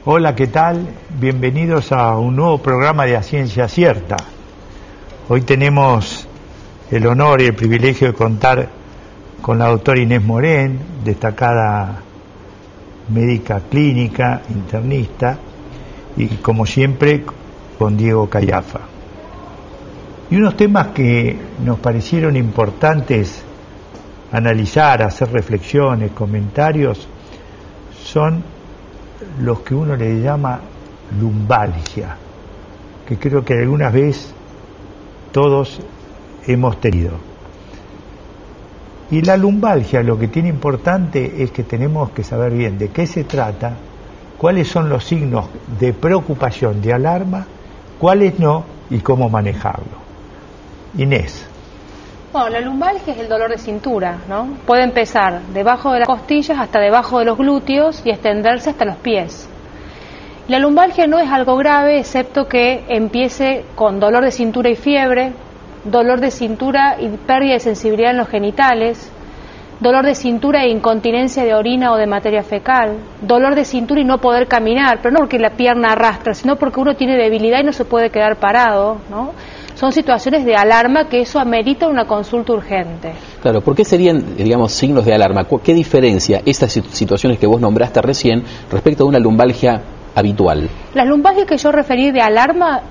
Hola, ¿qué tal? Bienvenidos a un nuevo programa de A Ciencia Cierta. Hoy tenemos el honor y el privilegio de contar con la doctora Inés Morén, destacada médica clínica, internista, y como siempre con Diego Cayafa. Y unos temas que nos parecieron importantes analizar, hacer reflexiones, comentarios, son los que uno le llama lumbalgia, que creo que alguna vez todos hemos tenido. Y la lumbalgia, lo que tiene importante es que tenemos que saber bien de qué se trata, cuáles son los signos de preocupación, de alarma, cuáles no y cómo manejarlo. Inés. Bueno, la lumbalgia es el dolor de cintura, ¿no? Puede empezar debajo de las costillas hasta debajo de los glúteos y extenderse hasta los pies. La lumbalgia no es algo grave, excepto que empiece con dolor de cintura y fiebre, dolor de cintura y pérdida de sensibilidad en los genitales, dolor de cintura e incontinencia de orina o de materia fecal, dolor de cintura y no poder caminar, pero no porque la pierna arrastra, sino porque uno tiene debilidad y no se puede quedar parado, ¿no? Son situaciones de alarma que eso amerita una consulta urgente. Claro, ¿por qué serían, digamos, signos de alarma? ¿Qué diferencia estas situaciones que vos nombraste recién respecto a una lumbalgia habitual? Las lumbalgias que yo referí de alarma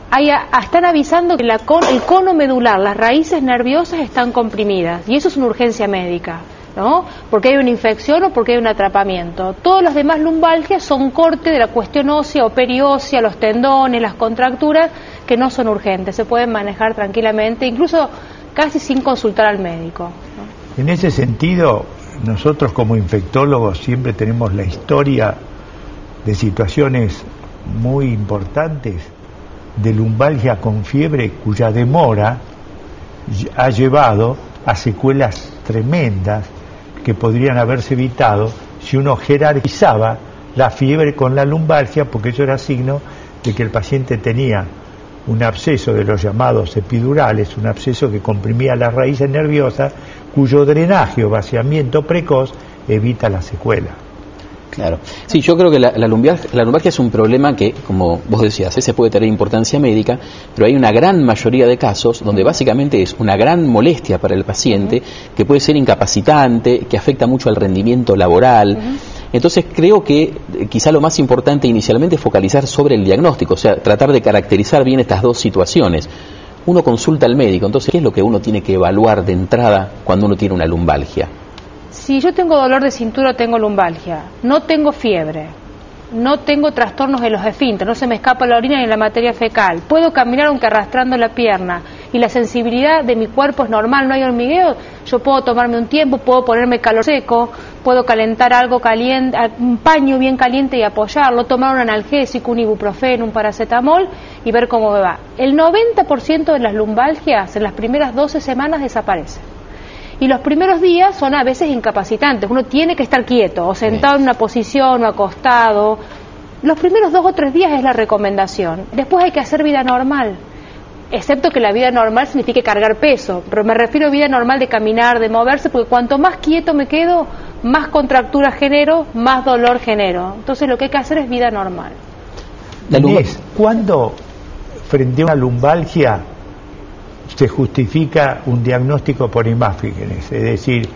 están avisando que el cono medular, las raíces nerviosas están comprimidas, y eso es una urgencia médica, ¿no? Porque hay una infección o porque hay un atrapamiento. Todas las demás lumbalgias son corte de la cuestión ósea o periósea, los tendones, las contracturas, que no son urgentes, se pueden manejar tranquilamente, incluso casi sin consultar al médico, ¿no? En ese sentido, nosotros como infectólogos siempre tenemos la historia de situaciones muy importantes de lumbalgia con fiebre cuya demora ha llevado a secuelas tremendas que podrían haberse evitado si uno jerarquizaba la fiebre con la lumbalgia, porque eso era signo de que el paciente tenía un absceso de los llamados epidurales, un absceso que comprimía las raíces nerviosas, cuyo drenaje o vaciamiento precoz evita la secuela. Claro. Sí, yo creo que la lumbalgia es un problema que, como vos decías, ese puede tener importancia médica, pero hay una gran mayoría de casos donde básicamente es una gran molestia para el paciente, que puede ser incapacitante, que afecta mucho al rendimiento laboral. Entonces creo que quizá lo más importante inicialmente es focalizar sobre el diagnóstico, o sea, tratar de caracterizar bien estas dos situaciones. Uno consulta al médico, entonces, ¿qué es lo que uno tiene que evaluar de entrada cuando uno tiene una lumbalgia? Si yo tengo dolor de cintura, tengo lumbalgia, no tengo fiebre, no tengo trastornos de los esfínteres, no se me escapa la orina ni la materia fecal, puedo caminar aunque arrastrando la pierna y la sensibilidad de mi cuerpo es normal, no hay hormigueo, yo puedo tomarme un tiempo, puedo ponerme calor seco, puedo calentar algo caliente, un paño bien caliente y apoyarlo, tomar un analgésico, un ibuprofeno, un paracetamol y ver cómo me va. El 90% de las lumbalgias en las primeras 12 semanas desaparecen. Y los primeros días son a veces incapacitantes, uno tiene que estar quieto, o sentado en una posición, o acostado. Los primeros 2 o 3 días es la recomendación, después hay que hacer vida normal, excepto que la vida normal signifique cargar peso, pero me refiero a vida normal de caminar, de moverse, porque cuanto más quieto me quedo, más contractura genero, más dolor genero. Entonces lo que hay que hacer es vida normal. Inés, ¿cuándo frente a una lumbalgia se justifica un diagnóstico por imágenes? Es decir,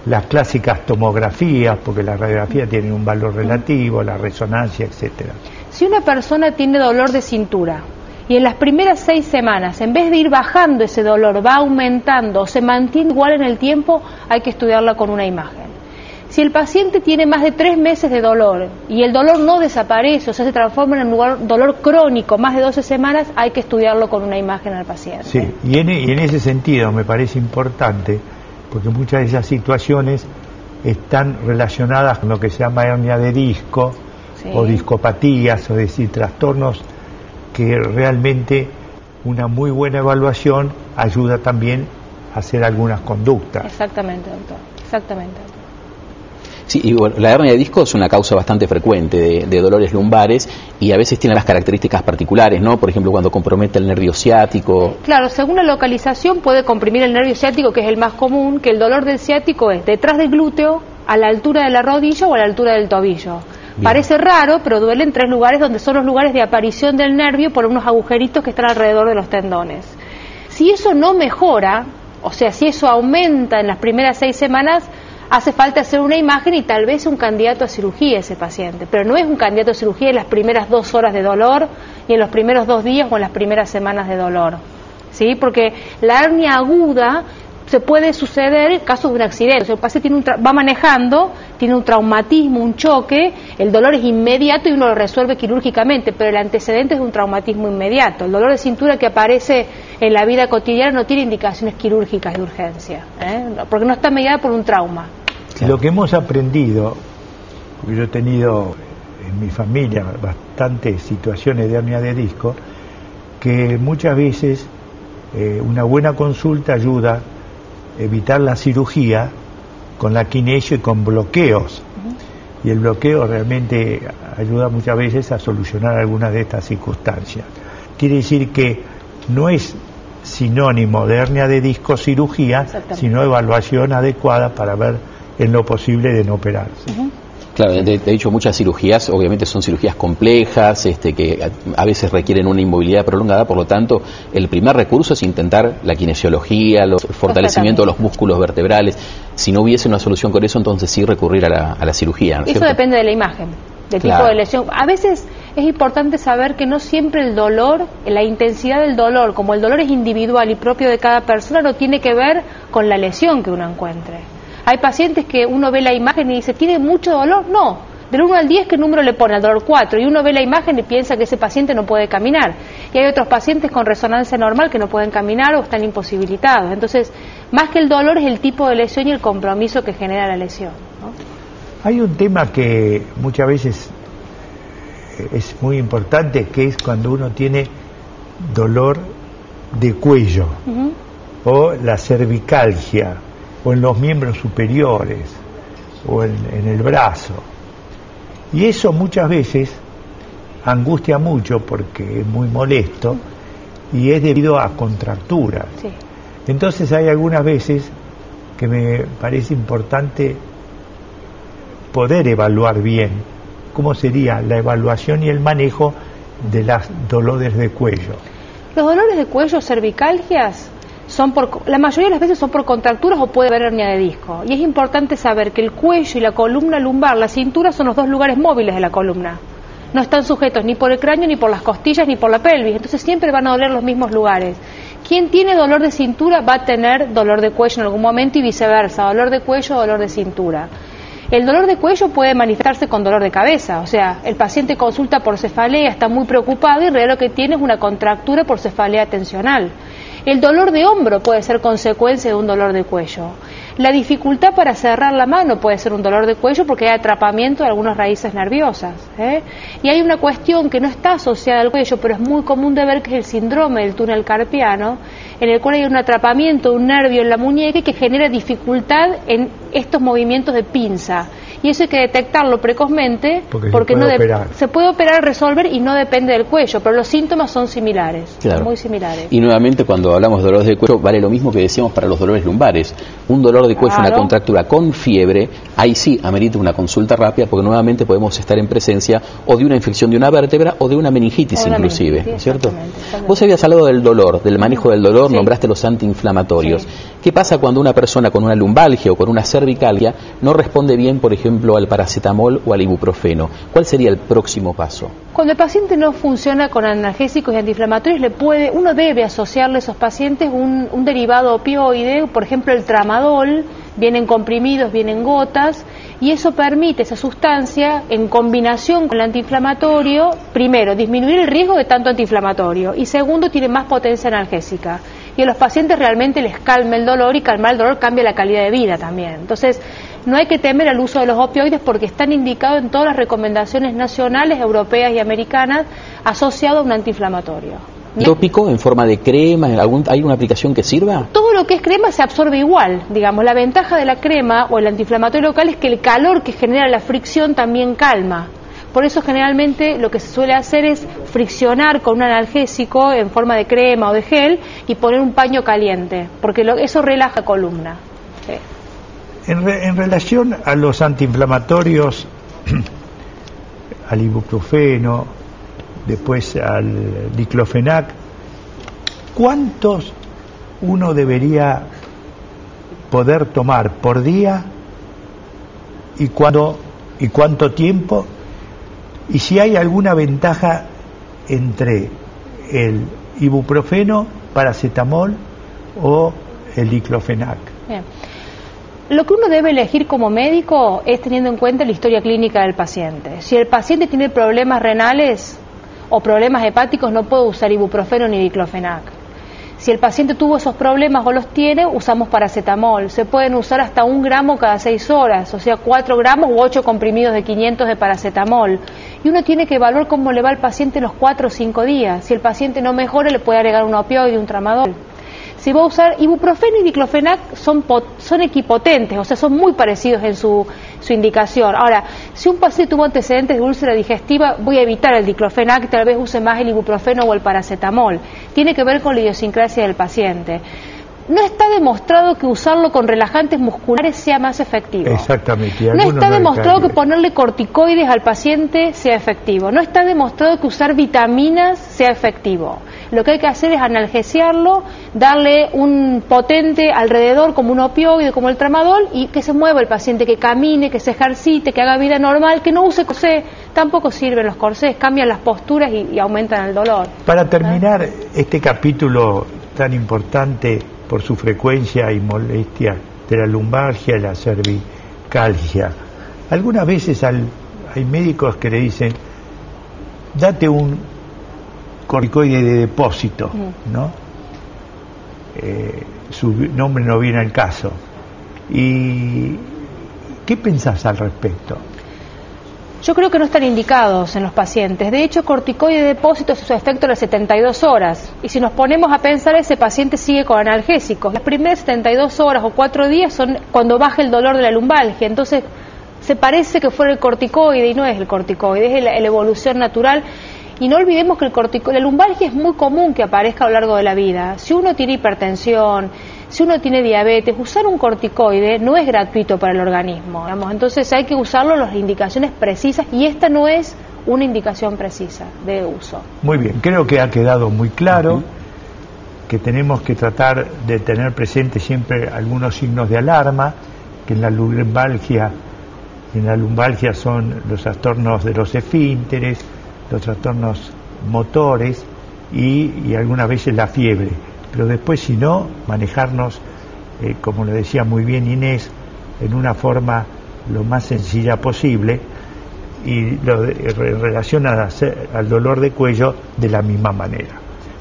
las clásicas tomografías, porque la radiografía tiene un valor relativo, la resonancia, etcétera. Si una persona tiene dolor de cintura y en las primeras 6 semanas, en vez de ir bajando ese dolor, va aumentando o se mantiene igual en el tiempo, hay que estudiarla con una imagen. Si el paciente tiene más de 3 meses de dolor y el dolor no desaparece, o sea, se transforma en un dolor crónico, más de 12 semanas, hay que estudiarlo con una imagen al paciente. Sí, y en ese sentido me parece importante, porque muchas de esas situaciones están relacionadas con lo que se llama hernia de disco, sí, o discopatías, o decir, trastornos que realmente una muy buena evaluación ayuda también a hacer algunas conductas. Exactamente, doctor, exactamente, doctor. Sí, y bueno, la hernia de disco es una causa bastante frecuente de dolores lumbares y a veces tiene las características particulares, ¿no? Por ejemplo, cuando compromete el nervio ciático. Claro, según la localización puede comprimir el nervio ciático, que es el más común, que el dolor del ciático es detrás del glúteo, a la altura de la rodilla o a la altura del tobillo. Bien. Parece raro, pero duele en 3 lugares donde son los lugares de aparición del nervio por unos agujeritos que están alrededor de los tendones. Si eso no mejora, o sea, si eso aumenta en las primeras 6 semanas, hace falta hacer una imagen y tal vez un candidato a cirugía ese paciente, pero no es un candidato a cirugía en las primeras 2 horas de dolor, ni en los primeros 2 días o en las primeras semanas de dolor, ¿sí? Porque la hernia aguda se puede suceder en casos de un accidente. O sea, el paciente va manejando, tiene un traumatismo, un choque, el dolor es inmediato y uno lo resuelve quirúrgicamente, pero el antecedente es un traumatismo inmediato. El dolor de cintura que aparece en la vida cotidiana no tiene indicaciones quirúrgicas de urgencia, porque no está mediada por un trauma. Lo que hemos aprendido, porque yo he tenido en mi familia bastantes situaciones de hernia de disco, que muchas veces una buena consulta ayuda a evitar la cirugía con la kinesio y con bloqueos. Y el bloqueo realmente ayuda muchas veces a solucionar algunas de estas circunstancias. Quiere decir que no es sinónimo de hernia de disco cirugía, sino evaluación adecuada para ver en lo posible de no operarse. Claro, de hecho muchas cirugías obviamente son cirugías complejas, que a veces requieren una inmovilidad prolongada, por lo tanto el primer recurso es intentar la kinesiología, el fortalecimiento de los músculos vertebrales. Si no hubiese una solución con eso, entonces sí recurrir a la cirugía, ¿no es cierto? Eso depende de la imagen, del tipo de lesión. A veces es importante saber que no siempre el dolor, la intensidad del dolor, como el dolor es individual y propio de cada persona, no tiene que ver con la lesión que uno encuentre. Hay pacientes que uno ve la imagen y dice, ¿tiene mucho dolor? No. Del 1 al 10, ¿qué número le pone? Al dolor 4. Y uno ve la imagen y piensa que ese paciente no puede caminar. Y hay otros pacientes con resonancia normal que no pueden caminar o están imposibilitados. Entonces, más que el dolor es el tipo de lesión y el compromiso que genera la lesión, ¿no? Hay un tema que muchas veces es muy importante, que es cuando uno tiene dolor de cuello o la cervicalgia, o en los miembros superiores, o en el brazo. Y eso muchas veces angustia mucho porque es muy molesto y es debido a contracturas. Sí. Entonces hay algunas veces que me parece importante poder evaluar bien cómo sería la evaluación y el manejo de los dolores de cuello. Los dolores de cuello, cervicalgias, la mayoría de las veces son por contracturas o puede haber hernia de disco. Y es importante saber que el cuello y la columna lumbar, la cintura, son los 2 lugares móviles de la columna. No están sujetos ni por el cráneo, ni por las costillas, ni por la pelvis. Entonces siempre van a doler los mismos lugares. Quien tiene dolor de cintura va a tener dolor de cuello en algún momento y viceversa. Dolor de cuello, dolor de cintura. El dolor de cuello puede manifestarse con dolor de cabeza. O sea, el paciente consulta por cefalea, está muy preocupado y en realidad lo que tiene es una contractura por cefalea tensional. El dolor de hombro puede ser consecuencia de un dolor de cuello. La dificultad para cerrar la mano puede ser un dolor de cuello porque hay atrapamiento de algunas raíces nerviosas, Y hay una cuestión que no está asociada al cuello, pero es muy común de ver, que es el síndrome del túnel carpiano, en el cual hay un atrapamiento de un nervio en la muñeca que genera dificultad en estos movimientos de pinza. Y eso hay que detectarlo precozmente porque se puede operar, resolver y no depende del cuello, pero los síntomas son similares, son muy similares. Y nuevamente cuando hablamos de dolores de cuello vale lo mismo que decíamos para los dolores lumbares. Un dolor de cuello, una contractura con fiebre, ahí sí amerita una consulta rápida porque nuevamente podemos estar en presencia o de una infección de una vértebra o de una meningitis inclusive, ¿no es cierto? Exactamente. Vos habías hablado del dolor, del manejo del dolor, nombraste los antiinflamatorios. ¿Qué pasa cuando una persona con una lumbalgia o con una cervicalgia no responde bien, por ejemplo, al paracetamol o al ibuprofeno? ¿Cuál sería el próximo paso? Cuando el paciente no funciona con analgésicos y antiinflamatorios, uno debe asociarle a esos pacientes un derivado opioide, por ejemplo el tramadol, vienen comprimidos, vienen gotas, y eso permite, esa sustancia, en combinación con el antiinflamatorio, primero, disminuir el riesgo de tanto antiinflamatorio, y segundo, tiene más potencia analgésica. Y a los pacientes realmente les calma el dolor, y calmar el dolor cambia la calidad de vida también. Entonces, no hay que temer al uso de los opioides porque están indicados en todas las recomendaciones nacionales, europeas y americanas, asociados a un antiinflamatorio. ¿Tópico en forma de crema? ¿Hay una aplicación que sirva? Todo lo que es crema se absorbe igual, digamos. La ventaja de la crema o el antiinflamatorio local es que el calor que genera la fricción también calma. Por eso generalmente lo que se suele hacer es friccionar con un analgésico en forma de crema o de gel y poner un paño caliente, porque eso relaja la columna. Sí. En relación a los antiinflamatorios, al ibuprofeno, después al diclofenac, ¿cuántos uno debería poder tomar por día y cuánto tiempo? Y si hay alguna ventaja entre el ibuprofeno, paracetamol o el diclofenac. Bien. Lo que uno debe elegir como médico es teniendo en cuenta la historia clínica del paciente. Si el paciente tiene problemas renales o problemas hepáticos, no puede usar ibuprofeno ni diclofenac. Si el paciente tuvo esos problemas o los tiene, usamos paracetamol. Se pueden usar hasta 1 gramo cada 6 horas, o sea, 4 gramos u 8 comprimidos de 500 de paracetamol. Y uno tiene que evaluar cómo le va al paciente los 4 o 5 días. Si el paciente no mejora, le puede agregar un opioide, un tramadol. Si va a usar ibuprofeno y diclofenac, son equipotentes, o sea, son muy parecidos en su indicación. Ahora, si un paciente tuvo antecedentes de úlcera digestiva, voy a evitar el diclofenac, tal vez use más el ibuprofeno o el paracetamol. Tiene que ver con la idiosincrasia del paciente. No está demostrado que usarlo con relajantes musculares sea más efectivo. Exactamente. No está demostrado que ponerle corticoides al paciente sea efectivo. No está demostrado que usar vitaminas sea efectivo. Lo que hay que hacer es analgesiarlo, darle un potente alrededor como un opioide, como el tramadol, y que se mueva el paciente, que camine, que se ejercite, que haga vida normal, que no use corsé. Tampoco sirven los corsés, cambian las posturas y aumentan el dolor. Para terminar este capítulo tan importante por su frecuencia y molestia de la lumbalgia y la cervicalgia, algunas veces hay médicos que le dicen, date un corticoide de depósito, ¿no? Su nombre no viene al caso. ¿Y qué pensás al respecto? Yo creo que no están indicados en los pacientes. De hecho, corticoide de depósito es su efecto a las 72 horas. Y si nos ponemos a pensar, ese paciente sigue con analgésicos. Las primeras 72 horas o 4 días son cuando baja el dolor de la lumbalgia. Entonces, se parece que fuera el corticoide y no es el corticoide, es la evolución natural. Y no olvidemos que la lumbalgia es muy común que aparezca a lo largo de la vida. Si uno tiene hipertensión, si uno tiene diabetes, usar un corticoide no es gratuito para el organismo. Entonces hay que usarlo en las indicaciones precisas y esta no es una indicación precisa de uso. Muy bien, creo que ha quedado muy claro que tenemos que tratar de tener presente siempre algunos signos de alarma, que en la lumbalgia son los trastornos de los esfínteres, los trastornos motores y algunas veces la fiebre, pero después si no, manejarnos, como lo decía muy bien Inés, en una forma lo más sencilla posible y en relación al dolor de cuello de la misma manera.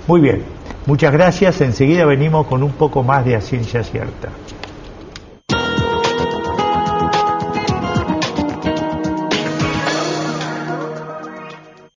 Muy bien, muchas gracias, enseguida venimos con un poco más de A Ciencia Cierta.